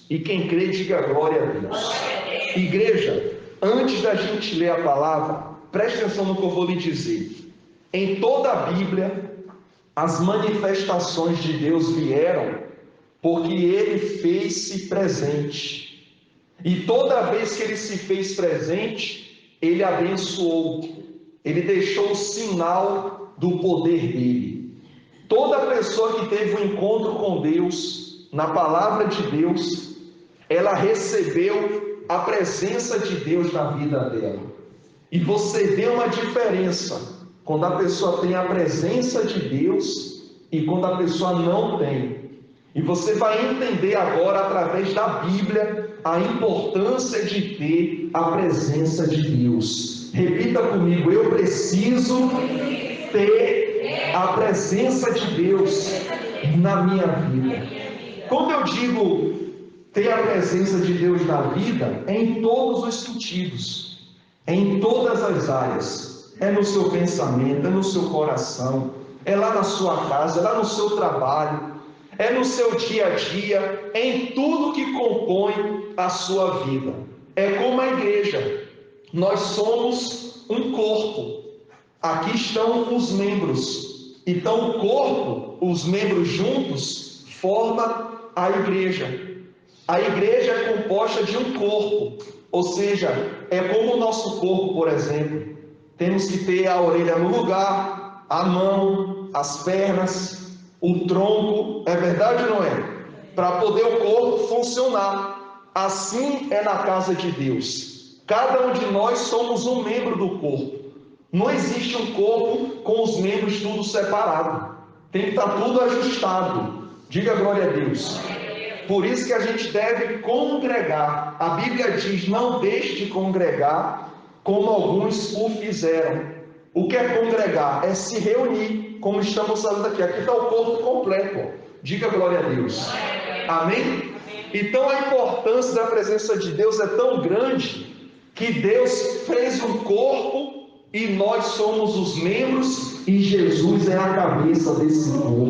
E quem crê, diga glória a Deus. Igreja, antes da gente ler a palavra, preste atenção no que eu vou lhe dizer. Em toda a Bíblia, as manifestações de Deus vieram porque Ele fez-se presente. E toda vez que Ele se fez presente, Ele abençoou. Ele deixou o sinal do poder dele. Toda pessoa que teve um encontro com Deus, na palavra de Deus, ela recebeu a presença de Deus na vida dela. E você vê uma diferença quando a pessoa tem a presença de Deus e quando a pessoa não tem. E você vai entender agora, através da Bíblia, a importância de ter a presença de Deus. Repita comigo: eu preciso ter a presença de Deus na minha vida. Quando eu digo ter a presença de Deus na vida, é em todos os sentidos, é em todas as áreas. É no seu pensamento, é no seu coração, é lá na sua casa, é lá no seu trabalho, é no seu dia a dia, é em tudo que compõe a sua vida. É como a igreja, nós somos um corpo, aqui estão os membros, então o corpo, os membros juntos, forma a igreja. A igreja é composta de um corpo, ou seja, é como o nosso corpo, por exemplo. Temos que ter a orelha no lugar, a mão, as pernas, o tronco, é verdade ou não é? Para poder o corpo funcionar. Assim é na casa de Deus. Cada um de nós somos um membro do corpo. Não existe um corpo com os membros tudo separado. Tem que estar tudo ajustado. Diga glória a Deus. Por isso que a gente deve congregar. A Bíblia diz: não deixe de congregar, como alguns o fizeram. O que é congregar? É se reunir, como estamos falando aqui. Aqui está o corpo completo. Diga glória a Deus. Amém? Então a importância da presença de Deus é tão grande que Deus fez um corpo e nós somos os membros e Jesus é a cabeça desse corpo.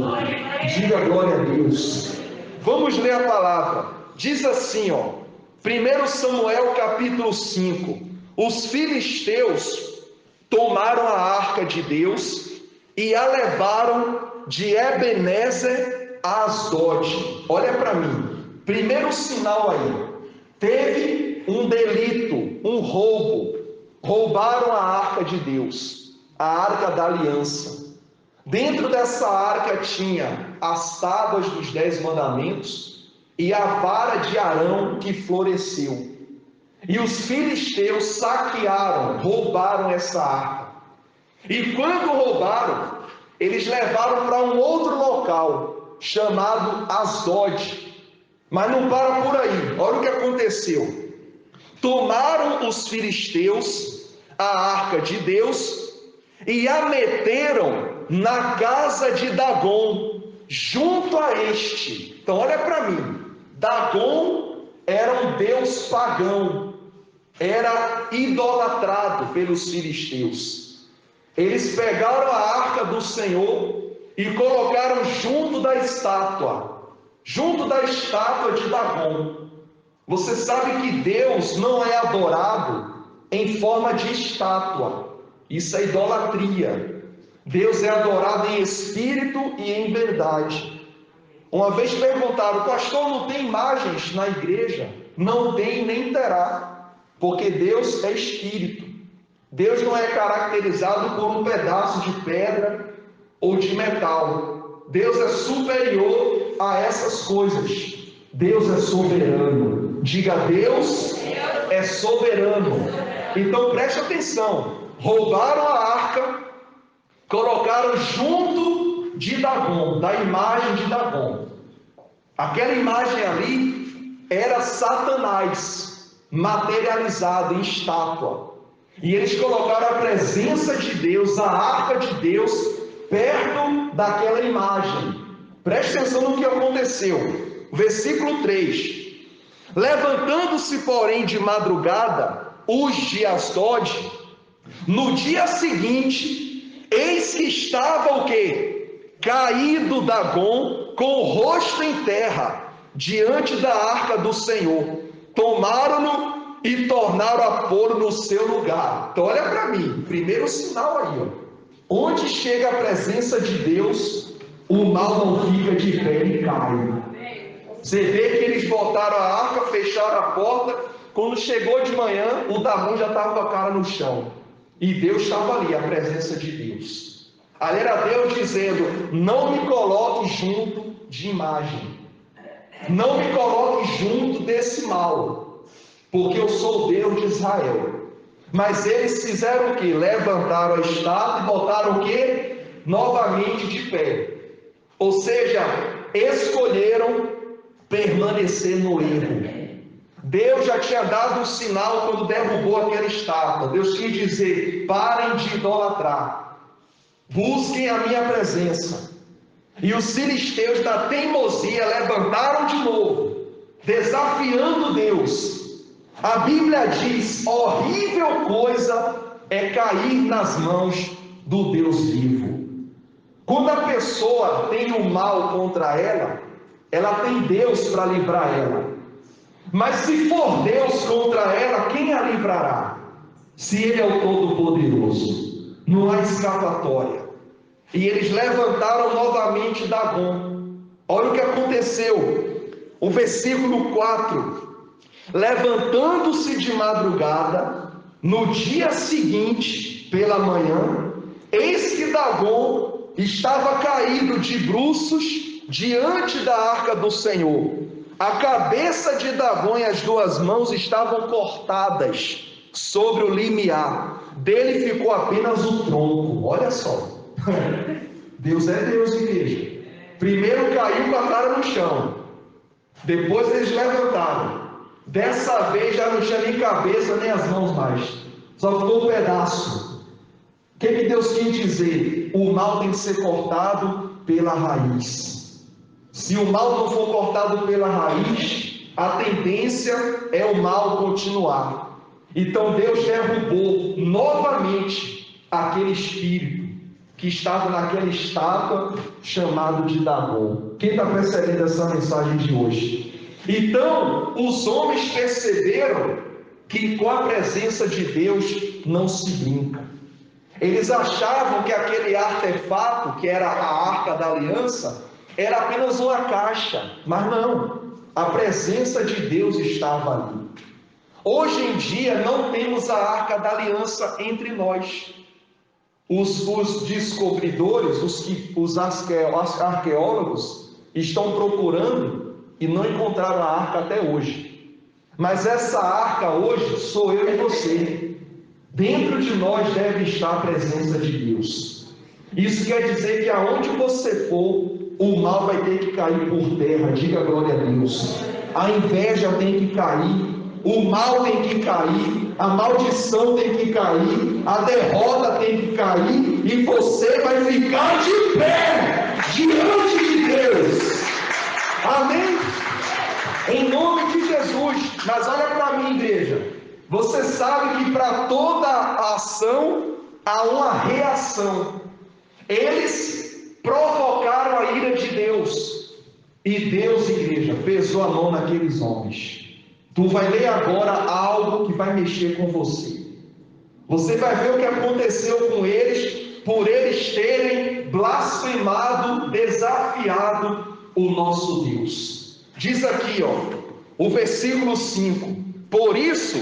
Diga glória a Deus. Vamos ler a palavra. Diz assim, 1 Samuel capítulo 5. Os filisteus tomaram a arca de Deus e a levaram de Ebenezer a Asdod. Olha para mim. Primeiro sinal aí. Teve um delito, um roubo. Roubaram a arca de Deus, a arca da aliança. Dentro dessa arca tinha as tábuas dos 10 mandamentos e a vara de Arão que floresceu. E os filisteus saquearam, roubaram essa arca. E quando roubaram, eles levaram para um outro local, chamado Asdod. Mas não para por aí, olha o que aconteceu. Tomaram os filisteus a arca de Deus e a meteram na casa de Dagom, junto a este. Então olha para mim, Dagom era um deus pagão, era idolatrado pelos filisteus. Eles pegaram a arca do Senhor e colocaram junto da estátua de Dagom. Você sabe que Deus não é adorado em forma de estátua, isso é idolatria. Deus é adorado em espírito e em verdade. Uma vez perguntaram: pastor, não tem imagens na igreja? Não tem nem terá, porque Deus é espírito. Deus não é caracterizado por um pedaço de pedra ou de metal. Deus é superior a essas coisas. Deus é soberano. Diga: Deus é soberano. Então preste atenção. Roubaram a arca, colocaram junto de Dagom, da imagem de Dagom. Aquela imagem ali era Satanás materializado em estátua. E eles colocaram a presença de Deus, a arca de Deus, perto daquela imagem. Preste atenção no que aconteceu. Versículo 3. Levantando-se, porém, de madrugada, os de Asdod, no dia seguinte, eis que estava o quê? Caído Dagom, com o rosto em terra, diante da arca do Senhor, tomaram-no e tornaram a pôr no seu lugar. Então olha para mim, primeiro sinal aí, ó. Onde chega a presença de Deus, o mal não fica de pé e cai. Você vê que eles botaram a arca, fecharam a porta. Quando chegou de manhã, o Dagon já estava com a cara no chão. E Deus estava ali, a presença de Deus. Ali era Deus dizendo: não me coloque junto de imagem. Não me coloque junto desse mal. Porque eu sou o Deus de Israel. Mas eles fizeram o que? Levantaram a estátua e botaram o que? Novamente de pé. Ou seja, escolheram permanecer no erro. Deus já tinha dado um sinal quando derrubou aquela estátua. Deus quis dizer: parem de idolatrar, busquem a minha presença. E os filisteus da teimosia levantaram de novo, desafiando Deus. A Bíblia diz: horrível coisa é cair nas mãos do Deus vivo. Quando a pessoa tem o mal contra ela, ela tem Deus para livrar ela. Mas se for Deus contra ela, quem a livrará? Se Ele é o Todo-Poderoso, não há escapatória. E eles levantaram novamente Dagon. Olha o que aconteceu. O versículo 4. Levantando-se de madrugada, no dia seguinte, pela manhã, eis que Dagon estava caído de bruços diante da arca do Senhor. A cabeça de Dagon e as duas mãos estavam cortadas sobre o limiar. Dele ficou apenas o tronco. Olha só. Deus é Deus, igreja. Primeiro caiu com a cara no chão. Depois eles levantaram. Dessa vez já não tinha nem cabeça nem as mãos mais. Só ficou um pedaço. O que Deus quis dizer? O mal tem que ser cortado pela raiz. Se o mal não for cortado pela raiz, a tendência é o mal continuar. Então Deus derrubou novamente aquele espírito que estava naquela estátua chamado de Dagon. Quem está percebendo essa mensagem de hoje? Então os homens perceberam que com a presença de Deus não se brinca. Eles achavam que aquele artefato, que era a Arca da Aliança, era apenas uma caixa, mas não, a presença de Deus estava ali. Hoje em dia não temos a Arca da Aliança entre nós. Os descobridores, os arqueólogos estão procurando e não encontraram a arca até hoje. Mas essa arca hoje sou eu e você. Dentro de nós deve estar a presença de Deus. Isso quer dizer que aonde você for, o mal vai ter que cair por terra. Diga glória a Deus. A inveja tem que cair, o mal tem que cair, a maldição tem que cair, a derrota tem que cair, e você vai ficar de pé diante de Deus. Amém? Em nome de Jesus. Mas olha para mim, igreja. Você sabe que para toda ação há uma reação. Eles provocaram a ira de Deus. E Deus, igreja, pesou a mão naqueles homens. Tu vai ler agora algo que vai mexer com você. Você vai ver o que aconteceu com eles, por eles terem blasfemado, desafiado o nosso Deus. Diz aqui, ó, o versículo 5. Por isso,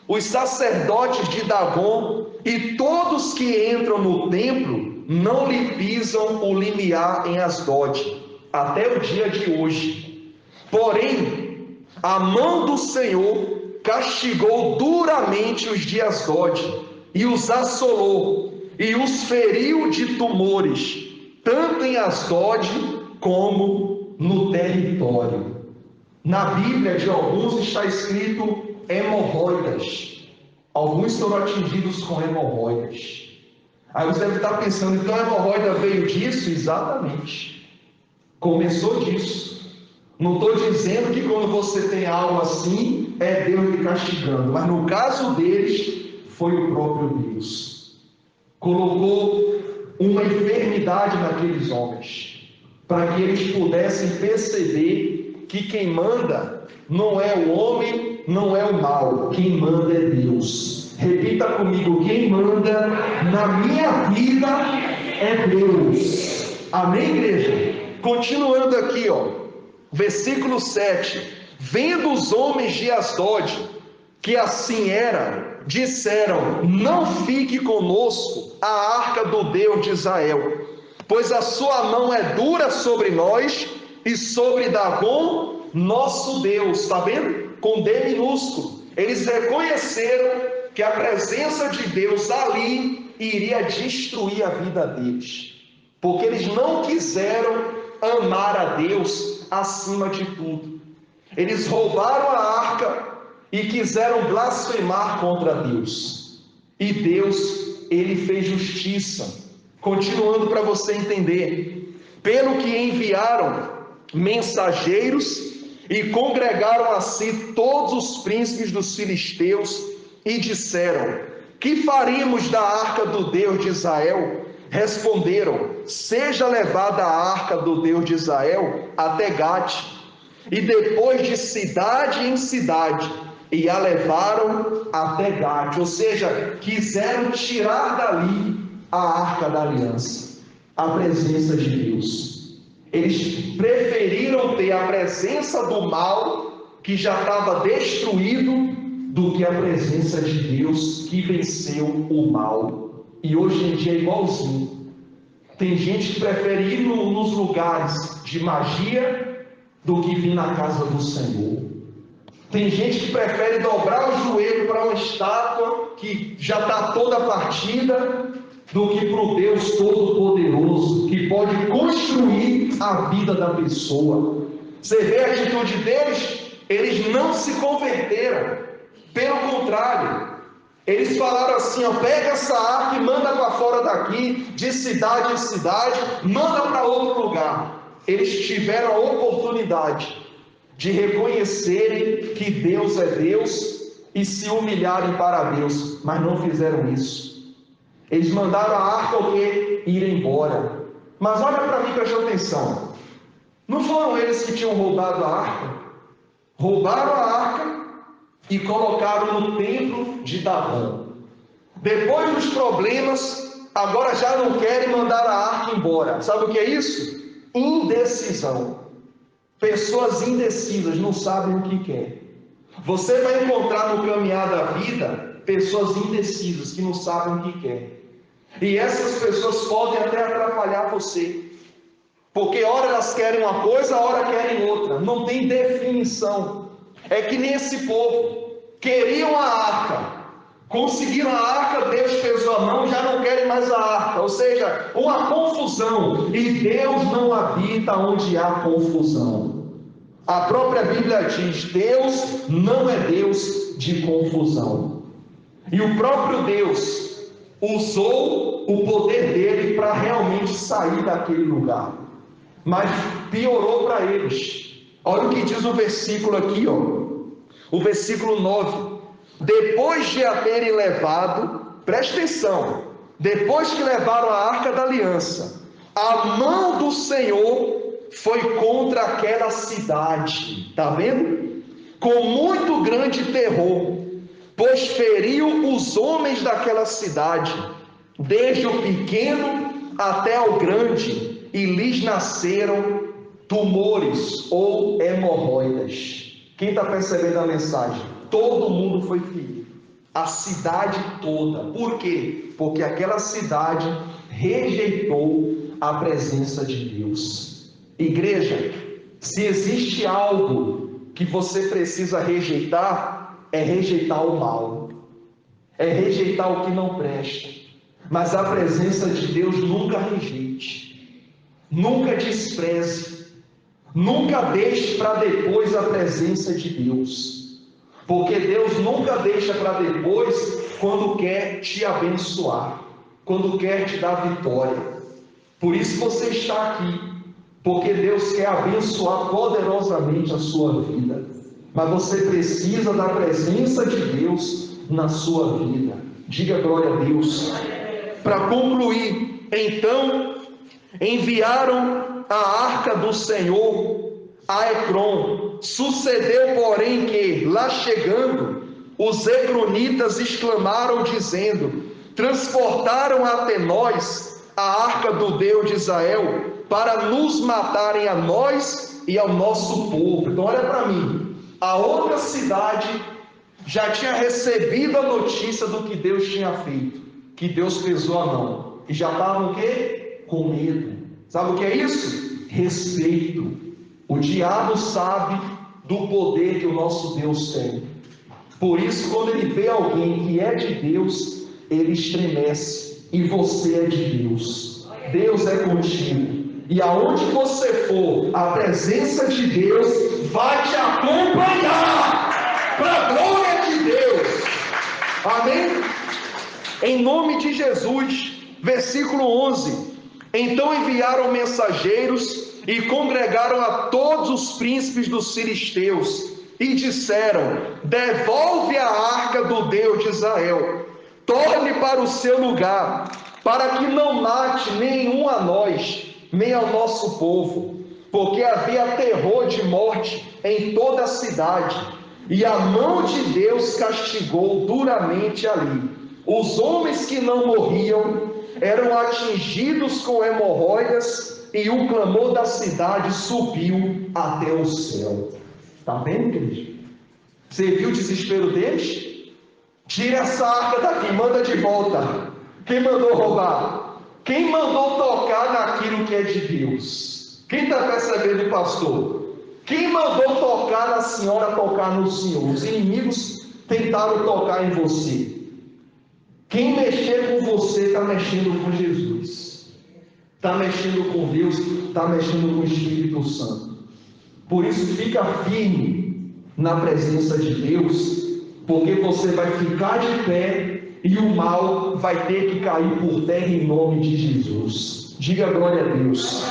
os sacerdotes de Dagon e todos que entram no templo não lhe pisam o limiar em Asdod, até o dia de hoje. Porém, a mão do Senhor castigou duramente os de Asdod, e os assolou, e os feriu de tumores, tanto em Asdod como no território. Na Bíblia de alguns está escrito hemorroidas. Alguns foram atingidos com hemorroidas. Aí você deve estar pensando, então a hemorroida veio disso? Exatamente. Começou disso. Não estou dizendo que quando você tem algo assim, é Deus lhe castigando. Mas no caso deles, foi o próprio Deus. Colocou uma enfermidade naqueles homens, para que eles pudessem perceber que quem manda não é o homem, não é o mal, quem manda é Deus. Repita comigo: quem manda na minha vida é Deus. Amém, igreja? Continuando aqui, versículo 7. Vendo os homens de Asdod que assim era, disseram: não fique conosco a arca do Deus de Israel, pois a sua mão é dura sobre nós e sobre Dagon, nosso Deus. Está vendo? Com D minúsculo. Eles reconheceram que a presença de Deus ali iria destruir a vida deles, porque eles não quiseram amar a Deus acima de tudo. Eles roubaram a arca e quiseram blasfemar contra Deus. E Deus, ele fez justiça. Continuando para você entender. Pelo que enviaram mensageiros e congregaram a si todos os príncipes dos filisteus e disseram: que faremos da arca do Deus de Israel? Responderam: seja levada a arca do Deus de Israel até Gate, e depois de cidade em cidade, e a levaram até Gate. Ou seja, quiseram tirar dali a arca da aliança, a presença de Deus. Eles preferiram ter a presença do mal, que já estava destruído, do que a presença de Deus, que venceu o mal. E hoje em dia é igualzinho. Tem gente que prefere ir nos lugares de magia do que vir na casa do Senhor. Tem gente que prefere dobrar o joelho para uma estátua que já está toda partida, do que para o Deus Todo-Poderoso, que pode construir a vida da pessoa. Você vê a atitude deles? Eles não se converteram. Pelo contrário, eles falaram assim: pega essa arca e manda para fora daqui, de cidade em cidade, manda para outro lugar. Eles tiveram a oportunidade de reconhecerem que Deus é Deus e se humilharem para Deus, mas não fizeram isso. Eles mandaram a arca o quê? Ir embora. Mas olha para mim, preste atenção. Não foram eles que tinham roubado a arca? Roubaram a arca e colocaram no templo de Dagon. Depois dos problemas, agora já não querem mandar a arca embora. Sabe o que é isso? Indecisão. Pessoas indecisas, não sabem o que quer. Você vai encontrar no caminhar da vida pessoas indecisas que não sabem o que quer. E essas pessoas podem até atrapalhar você, porque ora elas querem uma coisa, ora querem outra. Não tem definição. É que nem esse povo. Queriam a arca, conseguiram a arca, Deus pesou a mão, já não querem mais a arca. Ou seja, uma confusão. E Deus não habita onde há confusão. A própria Bíblia diz: Deus não é Deus de confusão. E o próprio Deus usou o poder dele para realmente sair daquele lugar, mas piorou para eles. Olha o que diz o versículo aqui, o versículo 9: depois de a terem levado, presta atenção, depois que levaram a arca da aliança, a mão do Senhor foi contra aquela cidade, está vendo? Com muito grande terror, pois feriu os homens daquela cidade, desde o pequeno até o grande, e lhes nasceram tumores ou hemorroidas. Quem está percebendo a mensagem? Todo mundo foi ferido, a cidade toda. Por quê? Porque aquela cidade rejeitou a presença de Deus. Igreja, se existe algo que você precisa rejeitar, é rejeitar o mal, é rejeitar o que não presta. Mas a presença de Deus nunca rejeite, nunca despreze, nunca deixe para depois a presença de Deus, porque Deus nunca deixa para depois quando quer te abençoar, quando quer te dar vitória. Por isso você está aqui, porque Deus quer abençoar poderosamente a sua vida, mas você precisa da presença de Deus na sua vida. Diga glória a Deus. Para concluir, então enviaram a arca do Senhor a Ecrom, Sucedeu, porém, que, lá chegando, os ecronitas exclamaram, dizendo: transportaram até nós a arca do Deus de Israel, para nos matarem a nós e ao nosso povo. Então olha para mim, a outra cidade já tinha recebido a notícia do que Deus tinha feito, que Deus pesou a mão, e já estavam o quê? Com medo. Sabe o que é isso? Respeito. O diabo sabe do poder que o nosso Deus tem. Por isso, quando ele vê alguém que é de Deus, ele estremece. E você é de Deus. Deus é contigo. E aonde você for, a presença de Deus vai te acompanhar. Para a glória de Deus. Amém? Em nome de Jesus. Versículo 11. Então enviaram mensageiros e congregaram a todos os príncipes dos filisteus e disseram: devolve a arca do Deus de Israel, torne para o seu lugar, para que não mate nenhum a nós, nem ao nosso povo, porque havia terror de morte em toda a cidade, e a mão de Deus castigou duramente ali. Os homens que não morriam eram atingidos com hemorroidas, e o clamor da cidade subiu até o céu. Está vendo, querido? Você viu o desespero deles? Tira essa arca daqui, manda de volta. Quem mandou roubar? Quem mandou tocar naquilo que é de Deus? Quem está percebendo, pastor? Quem mandou tocar na senhora, tocar no senhor? Os inimigos tentaram tocar em você. Quem mexer com você está mexendo com Jesus, está mexendo com Deus, está mexendo com o Espírito Santo. Por isso, fica firme na presença de Deus, porque você vai ficar de pé e o mal vai ter que cair por terra em nome de Jesus. Diga glória a Deus.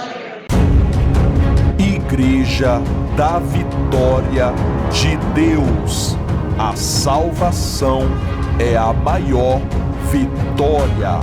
Igreja da Vitória de Deus. A salvação é a maior vitória.